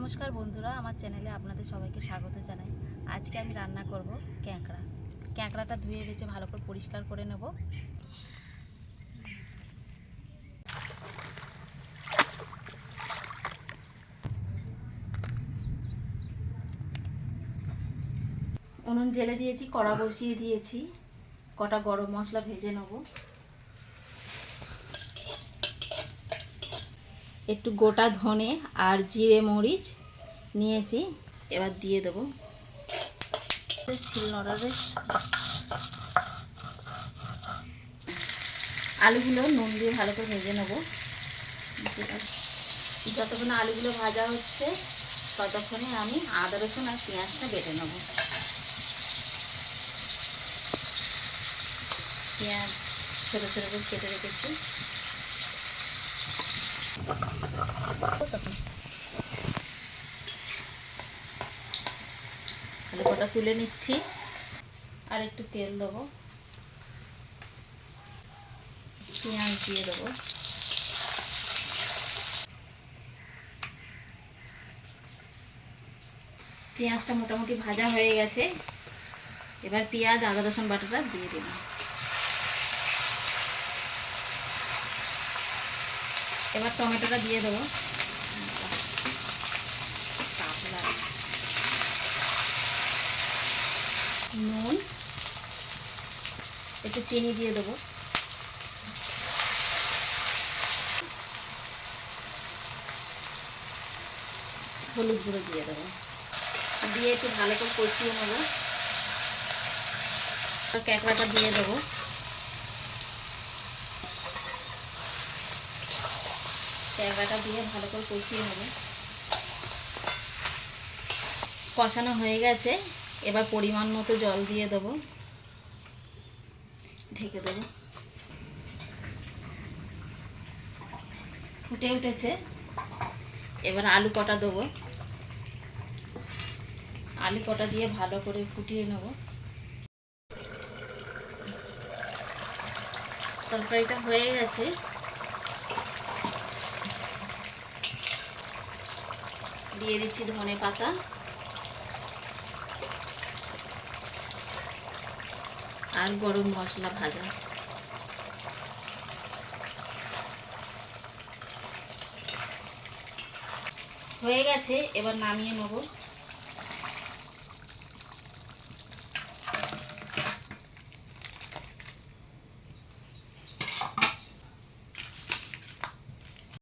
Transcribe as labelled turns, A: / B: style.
A: নমস্কার বন্ধুরা, আমার চ্যানেলে আপনাদের সবাইকে স্বাগত জানাই। আজকে আমি রান্না করব ক্যাঁকড়া। ক্যাঁকড়াটা ধুয়ে বেছে ভালো করে পরিষ্কার করে নেব। উনুন জেলে দিয়েছি, কড়া বসিয়ে দিয়েছি, কটা গরম মশলা ভেজে নেব। একটু গোটা ধনে আর জিরে মরিচ নিয়েছি, এবার দিয়ে দেবো। শিলনোড়াতে আলুগুলো নুন দিয়ে ভালো করে ভেজে নেব। যতক্ষণ আলুগুলো ভাজা হচ্ছে ততক্ষণে আমি আদা রসুন আর পেঁয়াজটা বেটে নেব। পেঁয়াজ ছোটো ছোটো করে কেটে রেখেছি। আলু কটা তুলে নিচ্ছি, আর একটু তেল দেবো, পেঁয়াজ দিয়ে দেবো। পেঁয়াজটা মোটামুটি ভাজা হয়ে গেছে, এবার পেঁয়াজ আদা রসুন বাটাটা দিয়ে দিলাম। এবার টমেটোটা দিয়ে দেবো। নুন, একটু চিনি দিয়ে দেবো। হলুদ গুঁড়ো দিয়ে দেবো, দিয়ে একটু ভালো করে কষিয়ে নেবো। ক্যাঁকড়াটা দিয়ে দেবো। ক্যাঁকড়াটা দিয়ে ভালো করে কষিয়ে নেবো। কষানো হয়ে গেছে, এবার পরিমাণ মতো জল দিয়ে দেবো, ঢেকে দেবো। ফুটে উঠেছে, এবার আলু কটা দেবো। আলু কটা দিয়ে ভালো করে ফুটিয়ে নেব। তরকারিটা হয়ে গেছে, দিয়ে দিচ্ছি ধনে পাতা আর গরম মশলা ভাজা। হয়ে গেছে, এবার নামিয়ে নেব।